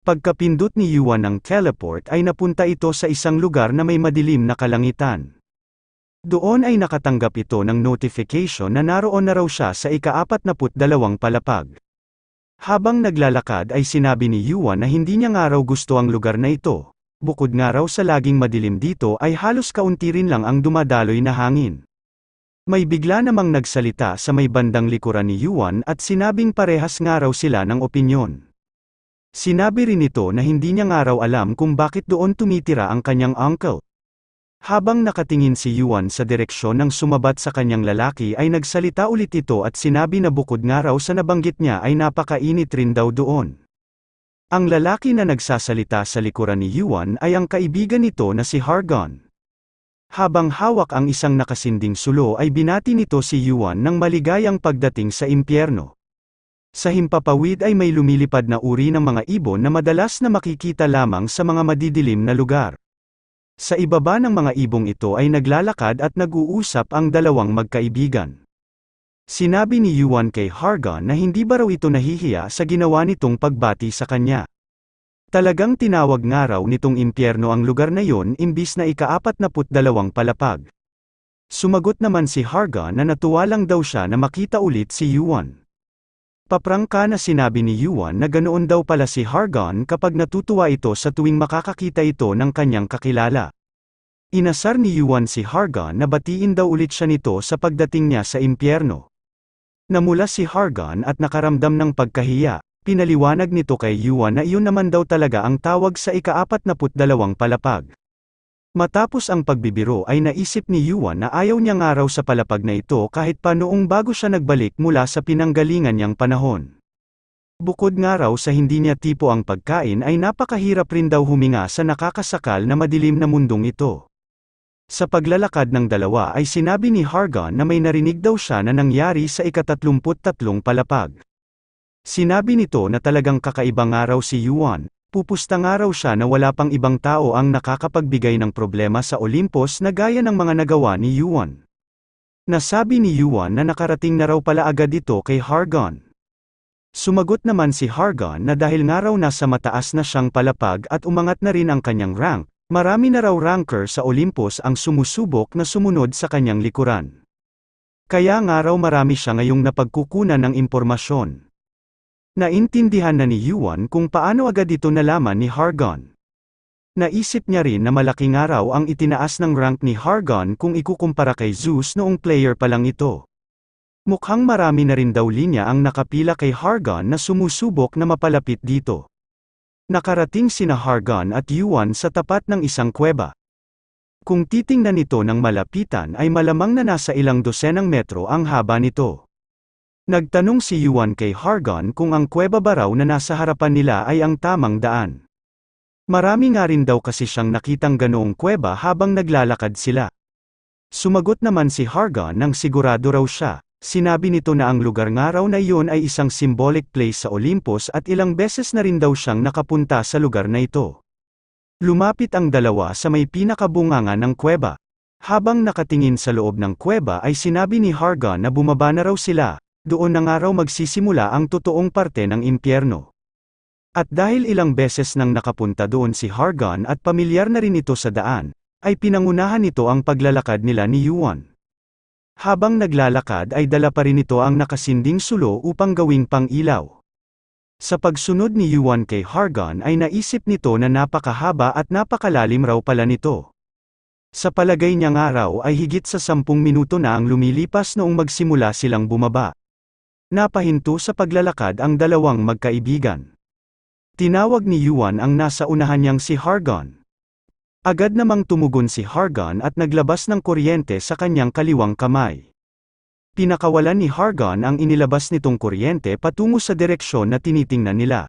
Pagkapindot ni Yuan ng teleport ay napunta ito sa isang lugar na may madilim na kalangitan. Doon ay nakatanggap ito ng notification na naroon na raw siya sa ika-42 palapag. Habang naglalakad ay sinabi ni Yuan na hindi niya nga raw gusto ang lugar na ito. Bukod nga raw sa laging madilim dito ay halos kaunti rin lang ang dumadaloy na hangin. May bigla namang nagsalita sa may bandang likuran ni Yuan at sinabing parehas nga raw sila ng opinyon. Sinabi rin nito na hindi niya nga raw alam kung bakit doon tumitira ang kanyang uncle. Habang nakatingin si Yuan sa direksyon ng sumabat sa kanyang lalaki ay nagsalita ulit ito at sinabi na bukod nga raw sa nabanggit niya ay napakainit rin daw doon. Ang lalaki na nagsasalita sa likuran ni Yuan ay ang kaibigan nito na si Hargon. Habang hawak ang isang nakasinding sulo ay binati nito si Yuan ng maligayang pagdating sa impyerno. Sa himpapawid ay may lumilipad na uri ng mga ibon na madalas na makikita lamang sa mga madidilim na lugar. Sa ibaba ng mga ibong ito ay naglalakad at nag-uusap ang dalawang magkaibigan. Sinabi ni Yuan kay Hargon na hindi ba raw ito nahihiya sa ginawa nitong pagbati sa kanya. Talagang tinawag nga raw nitong impyerno ang lugar na yon imbis na ika-42 palapag. Sumagot naman si Hargon na natuwa lang daw siya na makita ulit si Yuan. Paprangka na sinabi ni Yuan na ganoon daw pala si Hargon kapag natutuwa ito sa tuwing makakakita ito ng kanyang kakilala. Inasar ni Yuan si Hargon na batiin daw ulit siya nito sa pagdating niya sa impyerno. Namula si Hargon at nakaramdam ng pagkahiya, pinaliwanag nito kay Yuan na iyon naman daw talaga ang tawag sa ika-42 palapag. Matapos ang pagbibiro ay naisip ni Yuan na ayaw niya nga raw sa palapag na ito kahit pa noong bago siya nagbalik mula sa pinanggalingan niyang panahon. Bukod nga raw sa hindi niya tipo ang pagkain ay napakahirap rin daw huminga sa nakakasakal na madilim na mundong ito. Sa paglalakad ng dalawa ay sinabi ni Hargon na may narinig daw siya na nangyari sa ika-33 palapag. Sinabi nito na talagang kakaiba nga raw si Yuan. Pupusta nga raw siya na wala pang ibang tao ang nakakapagbigay ng problema sa Olympus na gaya ng mga nagawa ni Yuan. Nasabi ni Yuan na nakarating na raw pala agad ito kay Hargon. Sumagot naman si Hargon na dahil nga raw nasa mataas na siyang palapag at umangat na rin ang kanyang rank, marami na raw ranker sa Olympus ang sumusubok na sumunod sa kanyang likuran. Kaya nga raw marami siya ngayong napagkukunan ng impormasyon. Naintindihan na ni Yuan kung paano agad ito nalaman ni Hargon. Naisip niya rin na malaki nga raw ang itinaas ng rank ni Hargon kung ikukumpara kay Zeus noong player pa lang ito. Mukhang marami na rin daw linya ang nakapila kay Hargon na sumusubok na mapalapit dito. Nakarating sina Hargon at Yuan sa tapat ng isang kuweba. Kung titingnan ito ng malapitan ay malamang na nasa ilang dosenang metro ang haba nito. Nagtanong si Yuan kay Hargon kung ang kuweba ba raw na nasa harapan nila ay ang tamang daan. Marami nga rin daw kasi siyang nakitang ganoong kuweba habang naglalakad sila. Sumagot naman si Hargon nang sigurado raw siya. Sinabi nito na ang lugar nga raw na iyon ay isang symbolic place sa Olympus at ilang beses na rin daw siyang nakapunta sa lugar na ito. Lumapit ang dalawa sa may pinakabungangan ng kuweba. Habang nakatingin sa loob ng kuweba ay sinabi ni Hargon na bumaba na raw sila. Doon na nga raw magsisimula ang totoong parte ng impyerno. At dahil ilang beses nang nakapunta doon si Hargon at pamilyar na rin ito sa daan, ay pinangunahan nito ang paglalakad nila ni Yuan. Habang naglalakad ay dala pa rin ito ang nakasinding sulo upang gawing pang-ilaw. Sa pagsunod ni Yuan kay Hargon ay naisip nito na napakahaba at napakalalim raw pala nito. Sa palagay niya nga raw ay higit sa 10 minuto na ang lumilipas noong magsimula silang bumaba. Napahinto sa paglalakad ang dalawang magkaibigan. Tinawag ni Yuan ang nasa unahan niyang si Hargon. Agad namang tumugon si Hargon at naglabas ng kuryente sa kanyang kaliwang kamay. Pinakawalan ni Hargon ang inilabas nitong kuryente patungo sa direksyon na tinitingnan nila.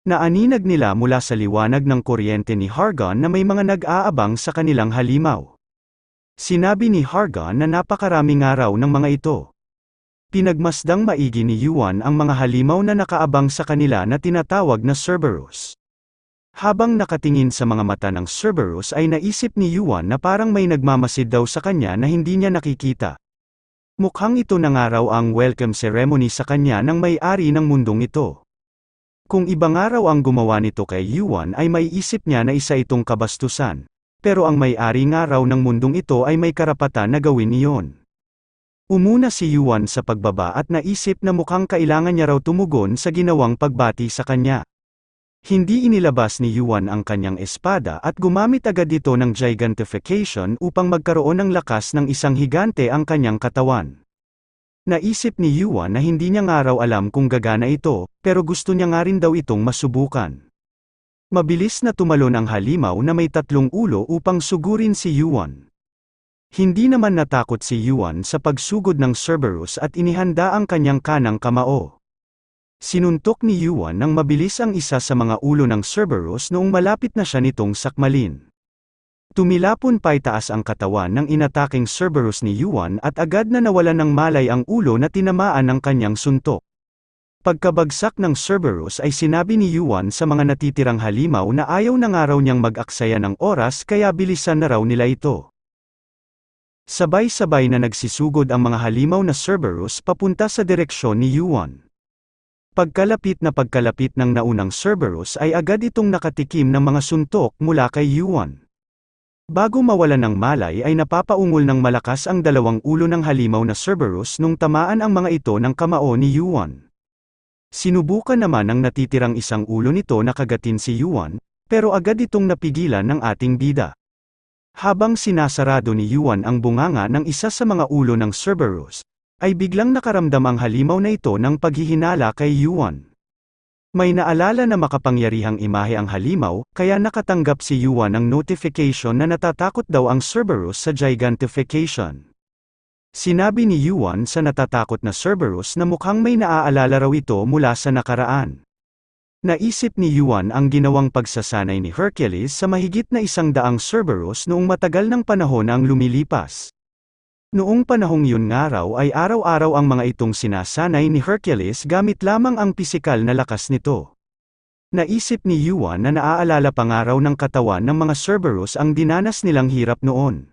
Naaninag nila mula sa liwanag ng kuryente ni Hargon na may mga nag-aabang sa kanilang halimaw. Sinabi ni Hargon na napakarami nga raw ng mga ito. Pinagmasdang maigi ni Yuan ang mga halimaw na nakaabang sa kanila na tinatawag na Cerberus. Habang nakatingin sa mga mata ng Cerberus ay naisip ni Yuan na parang may nagmamasid daw sa kanya na hindi niya nakikita. Mukhang ito na nga raw ang welcome ceremony sa kanya ng may-ari ng mundong ito. Kung ibang araw ang gumawa nito kay Yuan ay maiisip niya na isa itong kabastusan. Pero ang may-ari nga raw ng mundong ito ay may karapatan na gawin iyon. Umuna si Yuan sa pagbaba at naisip na mukhang kailangan niya raw tumugon sa ginawang pagbati sa kanya. Hindi inilabas ni Yuan ang kanyang espada at gumamit agad ito ng gigantification upang magkaroon ng lakas ng isang higante ang kanyang katawan. Naisip ni Yuan na hindi niya nga raw alam kung gagana ito, pero gusto niya nga rin daw itong masubukan. Mabilis na tumalon ang halimaw na may 3 ulo upang sugurin si Yuan. Hindi naman natakot si Yuan sa pagsugod ng Cerberus at inihanda ang kanyang kanang kamao. Sinuntok ni Yuan ng mabilis ang isa sa mga ulo ng Cerberus noong malapit na siya nitong sakmalin. Tumilapon paitaas ang katawan ng inataking Cerberus ni Yuan at agad na nawalan ng malay ang ulo na tinamaan ng kanyang suntok. Pagkabagsak ng Cerberus ay sinabi ni Yuan sa mga natitirang halimaw na ayaw na nga raw niyang mag-aksaya ng oras kaya bilisan na raw nila ito. Sabay-sabay na nagsisugod ang mga halimaw na Cerberus papunta sa direksyon ni Yuan. Pagkalapit ng naunang Cerberus ay agad itong nakatikim ng mga suntok mula kay Yuan. Bago mawalan ng malay ay napapaungol ng malakas ang 2 ulo ng halimaw na Cerberus nung tamaan ang mga ito ng kamao ni Yuan. Sinubukan naman ng natitirang isang ulo nito na kagatin si Yuan, pero agad itong napigilan ng ating bida. Habang sinasarado ni Yuan ang bunganga ng isa sa mga ulo ng Cerberus, ay biglang nakaramdam ang halimaw na ito ng paghihinala kay Yuan. May naalala na makapangyarihang imahe ang halimaw, kaya nakatanggap si Yuan ng notification na natatakot daw ang Cerberus sa gigantification. Sinabi ni Yuan sa natatakot na Cerberus na mukhang may naaalala raw ito mula sa nakaraan. Naisip ni Yuan ang ginawang pagsasanay ni Hercules sa mahigit na 100 Cerberus noong matagal ng panahon ang lumilipas. Noong panahong yun nga raw ay araw-araw ang mga itong sinasanay ni Hercules gamit lamang ang pisikal na lakas nito. Naisip ni Yuan na naaalala pa nga raw ng katawan ng mga Cerberus ang dinanas nilang hirap noon.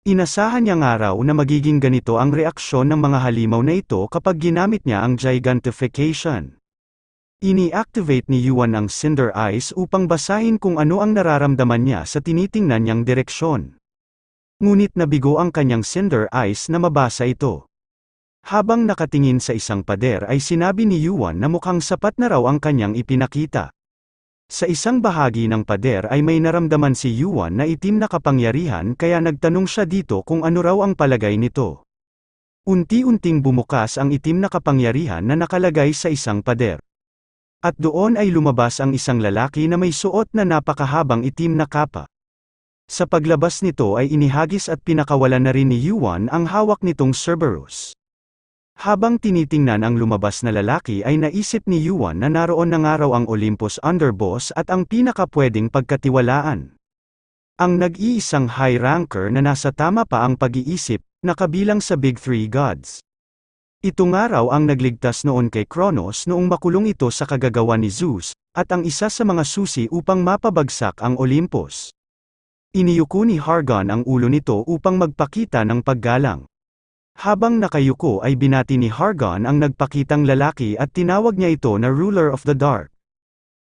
Inasahan niya nga raw na magiging ganito ang reaksyon ng mga halimaw na ito kapag ginamit niya ang gigantification. Ini-activate ni Yuan ang Cinder Eyes upang basahin kung ano ang nararamdaman niya sa tinitingnan niyang direksyon. Ngunit nabigo ang kanyang Cinder Eyes na mabasa ito. Habang nakatingin sa isang pader ay sinabi ni Yuan na mukhang sapat na raw ang kanyang ipinakita. Sa isang bahagi ng pader ay may naramdaman si Yuan na itim na kapangyarihan kaya nagtanong siya dito kung ano raw ang palagay nito. Unti-unting bumukas ang itim na kapangyarihan na nakalagay sa isang pader. At doon ay lumabas ang isang lalaki na may suot na napakahabang itim na kapa. Sa paglabas nito ay inihagis at pinakawalan na rin ni Yuan ang hawak nitong Cerberus. Habang tinitingnan ang lumabas na lalaki ay naisip ni Yuan na naroon na nga raw ang Olympus Underboss at ang pinakapwedeng pagkatiwalaan. Ang nag-iisang high ranker na nasa tama pa ang pag-iisip, na kabilang sa Big Three Gods. Ito nga raw ang nagligtas noon kay Kronos noong makulong ito sa kagagawa ni Zeus, at ang isa sa mga susi upang mapabagsak ang Olympus. Iniyuko ni Hargon ang ulo nito upang magpakita ng paggalang. Habang nakayuko ay binati ni Hargon ang nagpakitang lalaki at tinawag niya ito na Ruler of the Dark.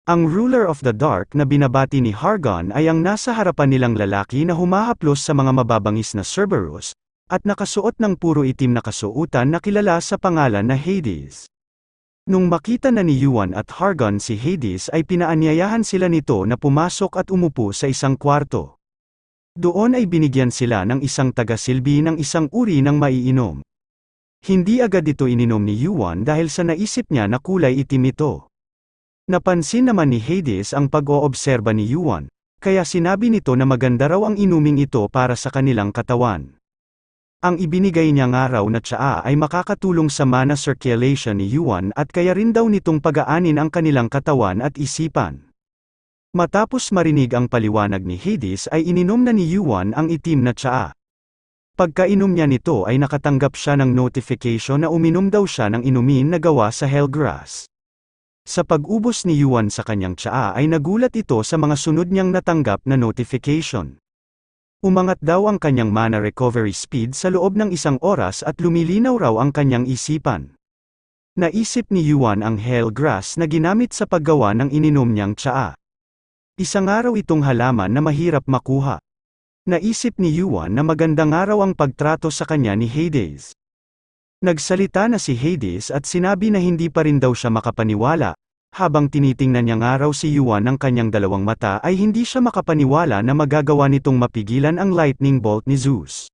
Ang Ruler of the Dark na binabati ni Hargon ay ang nasa harapan nilang lalaki na humahaplos sa mga mababangis na Cerberus, at nakasuot ng puro itim na kasuotan na kilala sa pangalan na Hades. Nung makita na ni Yuan at Hargon si Hades ay pinaanyayahan sila nito na pumasok at umupo sa isang kwarto. Doon ay binigyan sila ng isang tagasilbi ng isang uri ng maiinom. Hindi agad ito ininom ni Yuan dahil sa naisip niya na kulay itim ito. Napansin naman ni Hades ang pag-oobserba ni Yuan, kaya sinabi nito na maganda raw ang inuming ito para sa kanilang katawan. Ang ibinigay niya nga raw na tsaa ay makakatulong sa mana circulation ni Yuan at kaya rin daw nitong pagaanin ang kanilang katawan at isipan. Matapos marinig ang paliwanag ni Hades ay ininom na ni Yuan ang itim na tsaa. Pagkainom niya nito ay nakatanggap siya ng notification na uminom daw siya ng inumin na gawa sa hellgrass. Sa pag-ubos ni Yuan sa kanyang tsaa ay nagulat ito sa mga sunod niyang natanggap na notification. Umangat daw ang kanyang mana recovery speed sa loob ng 1 oras at lumilinaw raw ang kanyang isipan. Naisip ni Yuan ang hell grass na ginamit sa paggawa ng ininom niyang tsaa. Isang araw itong halaman na mahirap makuha. Naisip ni Yuan na magandang araw ang pagtrato sa kanya ni Hades. Nagsalita na si Hades at sinabi na hindi pa rin daw siya makapaniwala. Habang tinitingnan niyang araw si Yuan ng kanyang dalawang mata ay hindi siya makapaniwala na magagawa nitong mapigilan ang lightning bolt ni Zeus.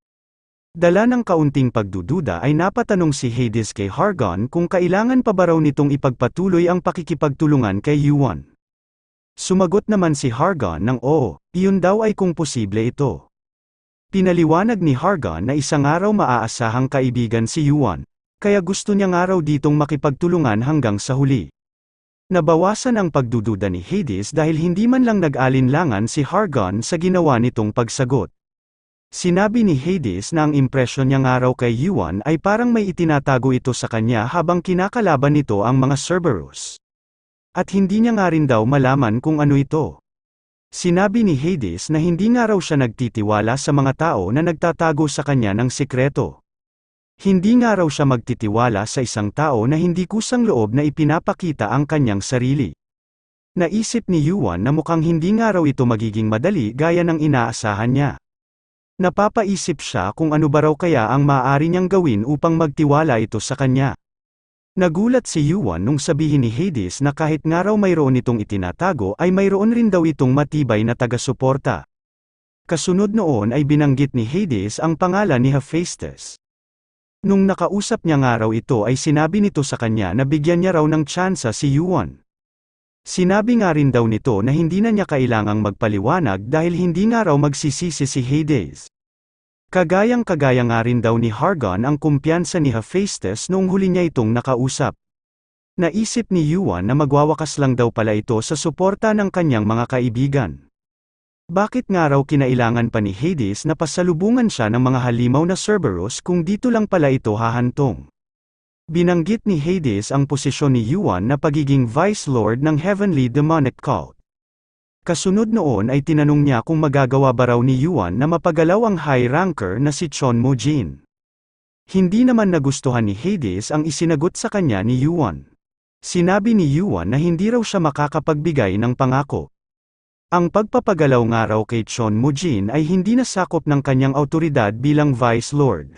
Dala ng kaunting pagdududa ay napatanong si Hades kay Hargon kung kailangan pa ba raw nitong ipagpatuloy ang pakikipagtulungan kay Yuan. Sumagot naman si Hargon ng oo, iyon daw ay kung posible ito. Pinaliwanag ni Hargon na isang araw maaasahang kaibigan si Yuan, kaya gusto niyang araw ditong makipagtulungan hanggang sa huli. Nabawasan ang pagdududa ni Hades dahil hindi man lang nag-alinlangan si Hargon sa ginawa nitong pagsagot. Sinabi ni Hades na ang impresyon niyang araw kay Yuan ay parang may itinatago ito sa kanya habang kinakalaban nito ang mga Cerberus. At hindi niya nga rin daw malaman kung ano ito. Sinabi ni Hades na hindi nga raw siya nagtitiwala sa mga tao na nagtatago sa kanya ng sikreto. Hindi nga raw siya magtitiwala sa isang tao na hindi kusang loob na ipinapakita ang kanyang sarili. Naisip ni Yuan na mukhang hindi nga raw ito magiging madali gaya ng inaasahan niya. Napapaisip siya kung ano ba raw kaya ang maaari niyang gawin upang magtiwala ito sa kanya. Nagulat si Yuan nung sabihin ni Hades na kahit nga raw mayroon itong itinatago ay mayroon rin daw itong matibay na taga-suporta. Kasunod noon ay binanggit ni Hades ang pangalan ni Hephaestus. Nung nakausap niya nga raw ito ay sinabi nito sa kanya na bigyan niya raw ng tsansa si Yuan. Sinabi nga rin daw nito na hindi na niya kailangang magpaliwanag dahil hindi nga raw magsisisi si Hades. Kagayang-kagaya nga rin daw ni Hargon ang kumpiyansa ni Hephaestus noong huli niya itong nakausap. Naisip ni Yuan na magwawakas lang daw pala ito sa suporta ng kanyang mga kaibigan. Bakit nga raw kinailangan pa ni Hades na pasalubungan siya ng mga halimaw na Cerberus kung dito lang pala ito hahantong? Binanggit ni Hades ang posisyon ni Yuan na pagiging Vice Lord ng Heavenly Demonic Cult. Kasunod noon ay tinanong niya kung magagawa ba raw ni Yuan na mapagalaw ang high ranker na si Chon Mo-jin. Hindi naman nagustuhan ni Hades ang isinagot sa kanya ni Yuan. Sinabi ni Yuan na hindi raw siya makakapagbigay ng pangako. Ang pagpapagalaw nga raw kay Chon Mo-jin ay hindi nasakop ng kanyang autoridad bilang Vice Lord.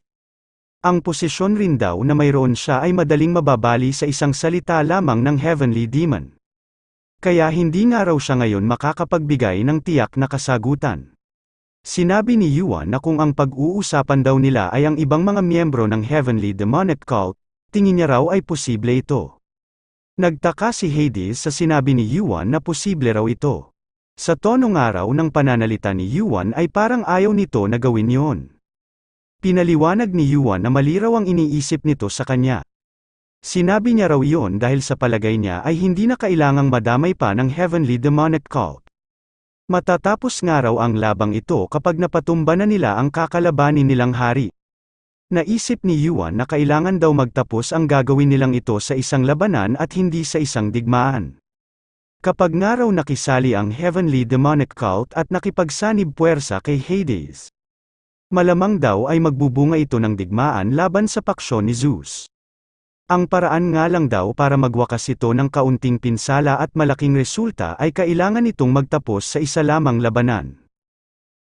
Ang posisyon rin daw na mayroon siya ay madaling mababali sa isang salita lamang ng Heavenly Demon. Kaya hindi nga raw siya ngayon makakapagbigay ng tiyak na kasagutan. Sinabi ni Yuan na kung ang pag-uusapan daw nila ay ang ibang mga miyembro ng Heavenly Demonic Cult, tingin niya raw ay posible ito. Nagtaka si Hades sa sinabi ni Yuan na posible raw ito. Sa tono nga raw ng pananalita ni Yuan ay parang ayaw nito na gawin yon. Pinaliwanag ni Yuan na mali raw ang iniisip nito sa kanya. Sinabi niya raw iyon dahil sa palagay niya ay hindi na kailangang madamay pa ng Heavenly Demonic Cult. Matatapos nga raw ang labang ito kapag napatumba na nila ang kakalabanin nilang hari. Naisip ni Yuan na kailangan daw magtapos ang gagawin nilang ito sa isang labanan at hindi sa isang digmaan. Kapag nga raw nakisali ang Heavenly Demonic Cult at nakipagsanib puwersa kay Hades, malamang daw ay magbubunga ito ng digmaan laban sa paksyon ni Zeus. Ang paraan nga lang daw para magwakas ito ng kaunting pinsala at malaking resulta ay kailangan itong magtapos sa isa lamang labanan.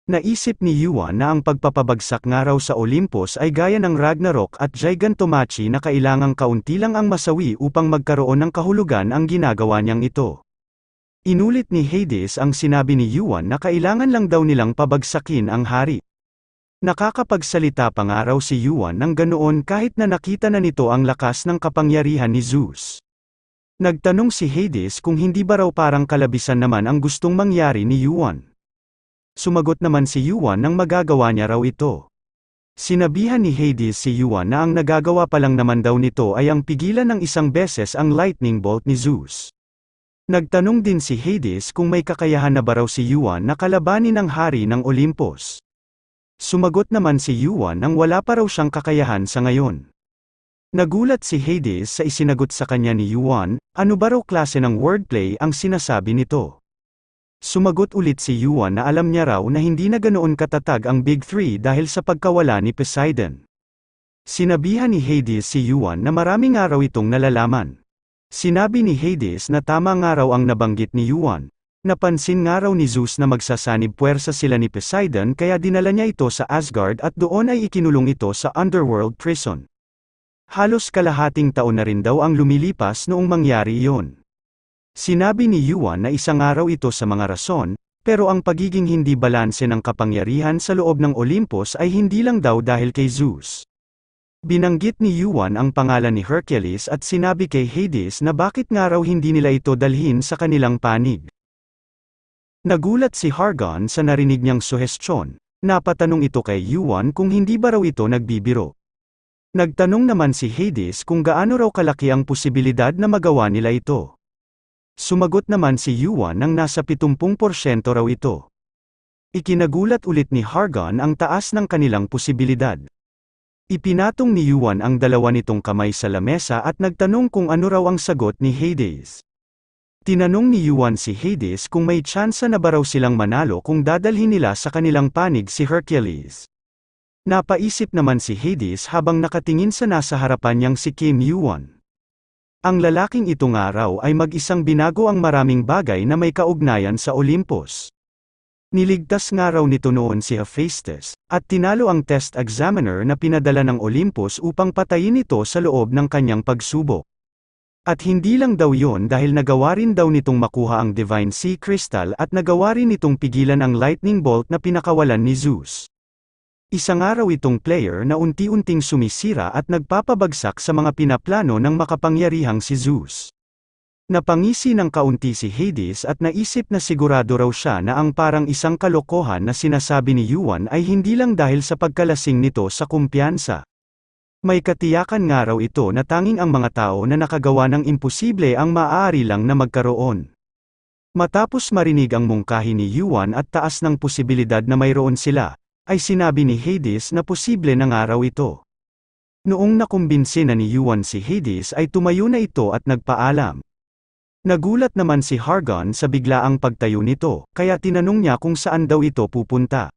Naisip ni Yuan na ang pagpapabagsak nga raw sa Olympus ay gaya ng Ragnarok at Gigantomachie na kailangang kaunti lang ang masawi upang magkaroon ng kahulugan ang ginagawa niyang ito. Inulit ni Hades ang sinabi ni Yuan na kailangan lang daw nilang pabagsakin ang hari. Nakakapagsalita pa nga raw si Yuan ng ganoon kahit na nakita na nito ang lakas ng kapangyarihan ni Zeus. Nagtanong si Hades kung hindi ba raw parang kalabisan naman ang gustong mangyari ni Yuan. Sumagot naman si Yuan nang magagawa niya raw ito. Sinabihan ni Hades si Yuan na ang nagagawa pa lang naman daw nito ay ang pigilan ng isang beses ang lightning bolt ni Zeus. Nagtanong din si Hades kung may kakayahan na ba raw si Yuan na kalabanin ang hari ng Olympus. Sumagot naman si Yuan nang wala pa raw siyang kakayahan sa ngayon. Nagulat si Hades sa isinagot sa kanya ni Yuan, ano ba raw klase ng wordplay ang sinasabi nito? Sumagot ulit si Yuan na alam niya raw na hindi na ganoon katatag ang Big Three dahil sa pagkawala ni Poseidon. Sinabihan ni Hades si Yuan na maraming araw itong nalalaman. Sinabi ni Hades na tama nga raw ang nabanggit ni Yuan. Napansin nga raw ni Zeus na magsasanib puwersa sila ni Poseidon kaya dinala niya ito sa Asgard at doon ay ikinulong ito sa underworld prison. Halos kalahating taon na rin daw ang lumilipas noong mangyari iyon. Sinabi ni Yuan na isang araw ito sa mga rason, pero ang pagiging hindi balanse ng kapangyarihan sa loob ng Olympus ay hindi lang daw dahil kay Zeus. Binanggit ni Yuan ang pangalan ni Hercules at sinabi kay Hades na bakit nga raw hindi nila ito dalhin sa kanilang panig. Nagulat si Hargon sa narinig niyang suhestyon. Napatanong ito kay Yuan kung hindi ba raw ito nagbibiro. Nagtanong naman si Hades kung gaano raw kalaki ang posibilidad na magawa nila ito. Sumagot naman si Yuan nang nasa 70% raw ito. Ikinagulat ulit ni Hargon ang taas ng kanilang posibilidad. Ipinatong ni Yuan ang dalawa nitong kamay sa lamesa at nagtanong kung ano raw ang sagot ni Hades. Tinanong ni Yuan si Hades kung may tsansa na ba raw silang manalo kung dadalhin nila sa kanilang panig si Hercules. Napaisip naman si Hades habang nakatingin sa nasa harapan niyang si Kim Yuan. Ang lalaking ito nga raw ay mag-isang binago ang maraming bagay na may kaugnayan sa Olympus. Niligtas nga raw nito noon si Hephaestus, at tinalo ang test examiner na pinadala ng Olympus upang patayin ito sa loob ng kanyang pagsubok. At hindi lang daw yon dahil nagawa rin daw nitong makuha ang Divine Sea Crystal at nagawa rin nitong pigilan ang lightning bolt na pinakawalan ni Zeus. Isang araw itong player na unti-unting sumisira at nagpapabagsak sa mga pinaplano ng makapangyarihang si Zeus. Napangisi ng kaunti si Hades at naisip na sigurado raw siya na ang parang isang kalokohan na sinasabi ni Yuan ay hindi lang dahil sa pagkalasing nito sa kumpiyansa. May katiyakan nga raw ito na tanging ang mga tao na nakagawa ng imposible ang maaari lang na magkaroon. Matapos marinig ang mungkahi ni Yuan at taas ng posibilidad na mayroon sila, ay sinabi ni Hades na posible na nga raw ito. Noong nakumbinsi na ni Yuan si Hades ay tumayo na ito at nagpaalam. Nagulat naman si Hargon sa biglaang pagtayo nito, kaya tinanong niya kung saan daw ito pupunta.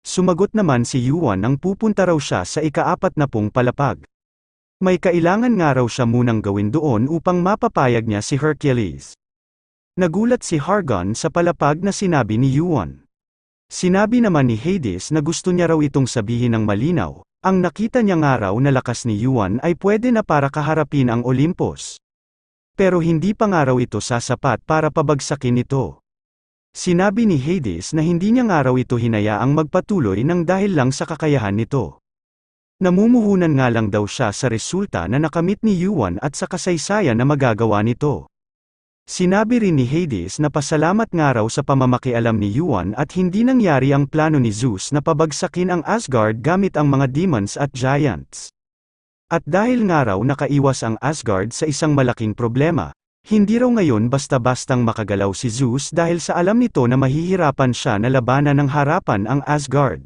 Sumagot naman si Yuan nang pupunta raw siya sa ika-40 palapag. May kailangan nga raw siya munang gawin doon upang mapapayag niya si Hercules. Nagulat si Hargon sa palapag na sinabi ni Yuan. Sinabi naman ni Hades na gusto niya raw itong sabihin ng malinaw, ang nakita niya nga raw na lakas ni Yuan ay pwede na para kaharapin ang Olympus. Pero hindi pa nga raw ito sasapat para pabagsakin ito. Sinabi ni Hades na hindi niya nga raw ito hinayaang magpatuloy nang dahil lang sa kakayahan nito. Namumuhunan nga lang daw siya sa resulta na nakamit ni Yuan at sa kasaysayan na magagawa nito. Sinabi rin ni Hades na pasalamat nga raw sa pamamakialam ni Yuan at hindi nangyari ang plano ni Zeus na pabagsakin ang Asgard gamit ang mga demons at giants. At dahil nga raw nakaiwas ang Asgard sa isang malaking problema, hindi raw ngayon basta-bastang makagalaw si Zeus dahil sa alam nito na mahihirapan siya na labanan ng harapan ang Asgard.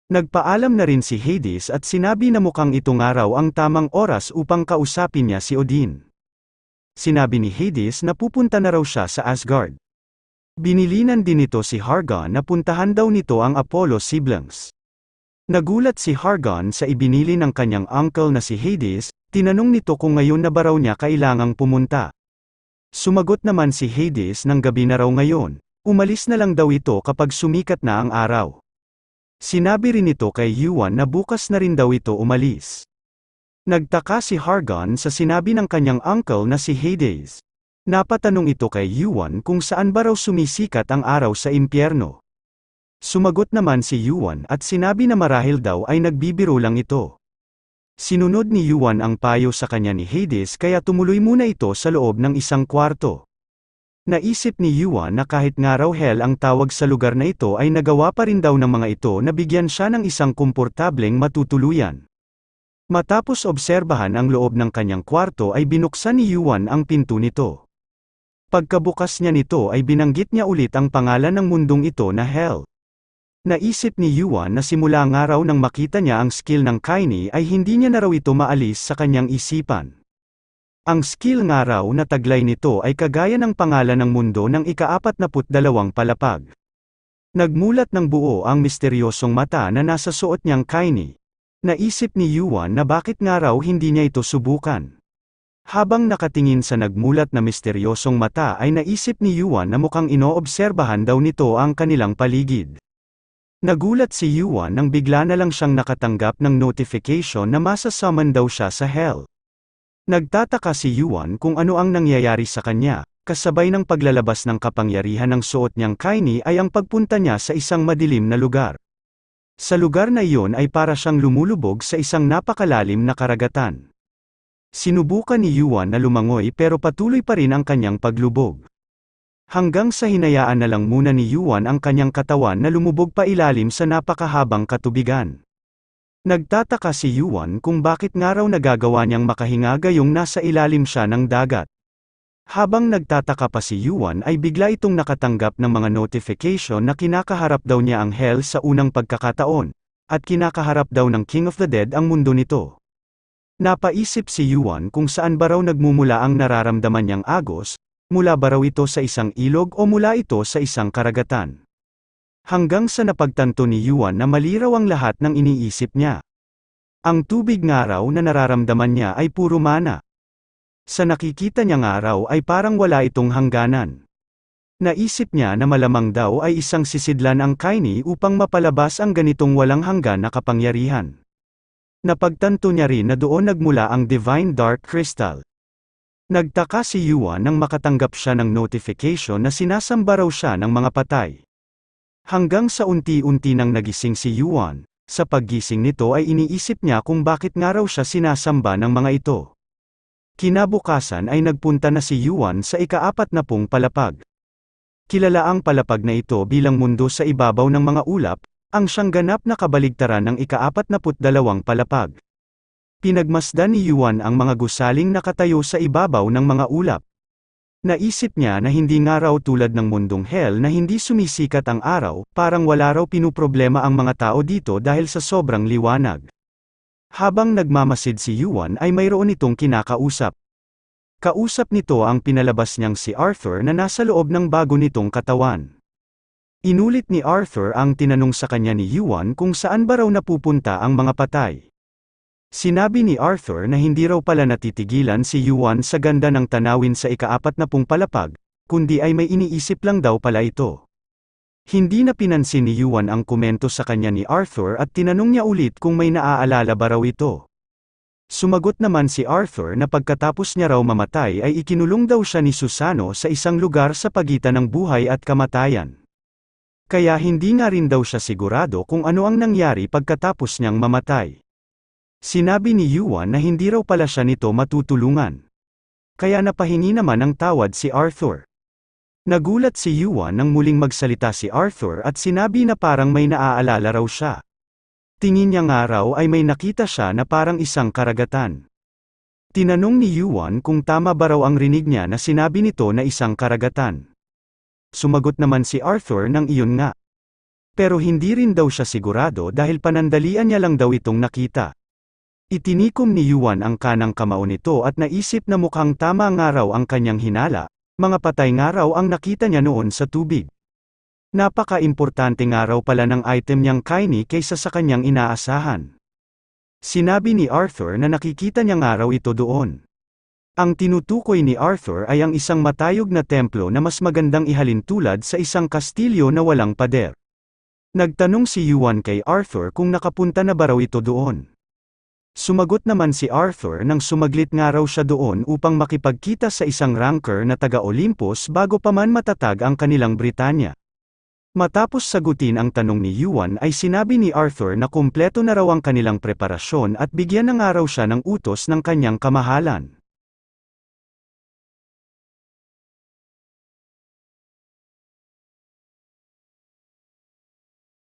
Nagpaalam na rin si Hades at sinabi na mukhang ito nga raw ang tamang oras upang kausapin niya si Odin. Sinabi ni Hades na pupunta na raw siya sa Asgard. Binilinan din nito si Hargon na puntahan daw nito ang Apollo siblings. Nagulat si Hargon sa ibinili ng kanyang uncle na si Hades, tinanong nito kung ngayon na ba raw niya kailangang pumunta. Sumagot naman si Hades ng gabi na raw ngayon, umalis na lang daw ito kapag sumikat na ang araw. Sinabi rin ito kay Yuan na bukas na rin daw ito umalis. Nagtaka si Hargon sa sinabi ng kanyang uncle na si Hades. Napatanong ito kay Yuan kung saan ba raw sumisikat ang araw sa impyerno. Sumagot naman si Yuan at sinabi na marahil daw ay nagbibiro lang ito. Sinunod ni Yuan ang payo sa kanya ni Hades kaya tumuloy muna ito sa loob ng isang kwarto. Naisip ni Yuan na kahit nga raw hell ang tawag sa lugar na ito ay nagawa pa rin daw ng mga ito na bigyan siya ng isang komportableng matutuluyan. Matapos obserbahan ang loob ng kanyang kwarto ay binuksan ni Yuan ang pinto nito. Pagkabukas niya nito ay binanggit niya ulit ang pangalan ng mundong ito na hell. Naisip ni Yuan na simula nga raw nang makita niya ang skill ng Kaini ay hindi niya na raw ito maalis sa kanyang isipan. Ang skill nga raw na taglay nito ay kagaya ng pangalan ng mundo ng ika-42 palapag. Nagmulat ng buo ang misteryosong mata na nasa suot niyang Kaini. Naisip ni Yuan na bakit nga raw hindi niya ito subukan. Habang nakatingin sa nagmulat na misteryosong mata ay naisip ni Yuan na mukhang inoobserbahan daw nito ang kanilang paligid. Nagulat si Yuan nang bigla na lang siyang nakatanggap ng notification na masasummon daw siya sa hell. Nagtataka si Yuan kung ano ang nangyayari sa kanya, kasabay ng paglalabas ng kapangyarihan ng suot niyang kaini ay ang pagpunta niya sa isang madilim na lugar. Sa lugar na iyon ay para siyang lumulubog sa isang napakalalim na karagatan. Sinubukan ni Yuan na lumangoy pero patuloy pa rin ang kanyang paglubog. Hanggang sa hinayaan na lang muna ni Yuan ang kanyang katawan na lumubog pa ilalim sa napakahabang katubigan. Nagtataka si Yuan kung bakit nga raw nagagawa niyang makahinga gayong nasa ilalim siya ng dagat. Habang nagtataka pa si Yuan ay bigla itong nakatanggap ng mga notification na kinakaharap daw niya ang hell sa unang pagkakataon, at kinakaharap daw ng King of the Dead ang mundo nito. Napaisip si Yuan kung saan ba raw nagmumula ang nararamdaman niyang agos, mula ba raw ito sa isang ilog o mula ito sa isang karagatan. Hanggang sa napagtanto ni Yuan na mali raw ang lahat ng iniisip niya. Ang tubig nga raw na nararamdaman niya ay puro mana. Sa nakikita niya nga raw ay parang wala itong hangganan. Naisip niya na malamang daw ay isang sisidlan ang kaini upang mapalabas ang ganitong walang hanggan na kapangyarihan. Napagtanto niya rin na doon nagmula ang Divine Dark Crystal. Nagtaka si Yuan nang makatanggap siya ng notification na sinasamba raw siya ng mga patay. Hanggang sa unti-unti nang nagising si Yuan, sa paggising nito ay iniisip niya kung bakit nga raw siya sinasamba ng mga ito. Kinabukasan ay nagpunta na si Yuan sa ika-40 palapag. Kilala ang palapag na ito bilang mundo sa ibabaw ng mga ulap, ang siyang ganap na kabaligtaran ng ika-42 palapag. Pinagmasdan ni Yuan ang mga gusaling nakatayo sa ibabaw ng mga ulap. Naisip niya na hindi nga raw tulad ng mundong hell na hindi sumisikat ang araw, parang wala raw pinuproblema ang mga tao dito dahil sa sobrang liwanag. Habang nagmamasid si Yuan ay mayroon itong kinakausap. Kausap nito ang pinalabas niyang si Arthur na nasa loob ng bago nitong katawan. Inulit ni Arthur ang tinanong sa kanya ni Yuan kung saan ba raw napupunta ang mga patay. Sinabi ni Arthur na hindi raw pala natitigilan si Yuan sa ganda ng tanawin sa ika-40 palapag, kundi ay may iniisip lang daw pala ito. Hindi na pinansin ni Yuan ang komento sa kanya ni Arthur at tinanong niya ulit kung may naaalala ba raw ito. Sumagot naman si Arthur na pagkatapos niya raw mamatay ay ikinulong daw siya ni Susano sa isang lugar sa pagitan ng buhay at kamatayan. Kaya hindi nga rin daw siya sigurado kung ano ang nangyari pagkatapos niyang mamatay. Sinabi ni Yuan na hindi raw pala siya nito matutulungan. Kaya napahingi naman ng tawad si Arthur. Nagulat si Yuan nang muling magsalita si Arthur at sinabi na parang may naaalala raw siya. Tingin niya nga raw ay may nakita siya na parang isang karagatan. Tinanong ni Yuan kung tama ba raw ang rinig niya na sinabi nito na isang karagatan. Sumagot naman si Arthur ng iyon nga. Pero hindi rin daw siya sigurado dahil panandalian niya lang daw itong nakita. Itinikom ni Yuan ang kanang kamao nito at naisip na mukhang tama nga raw ang kanyang hinala, mga patay nga raw ang nakita niya noon sa tubig. Napaka-importante nga raw pala ng item niyang kaini kaysa sa kanyang inaasahan. Sinabi ni Arthur na nakikita niya nga raw ito doon. Ang tinutukoy ni Arthur ay ang isang matayog na templo na mas magandang ihalin tulad sa isang kastilyo na walang pader. Nagtanong si Yuan kay Arthur kung nakapunta na ba raw ito doon. Sumagot naman si Arthur nang sumaglit nga raw siya doon upang makipagkita sa isang ranker na taga-Olympus bago pa man matatag ang kanilang Britanya. Matapos sagutin ang tanong ni Yuan ay sinabi ni Arthur na kumpleto na raw ang kanilang preparasyon at bigyan na nga raw siya ng utos ng kanyang kamahalan.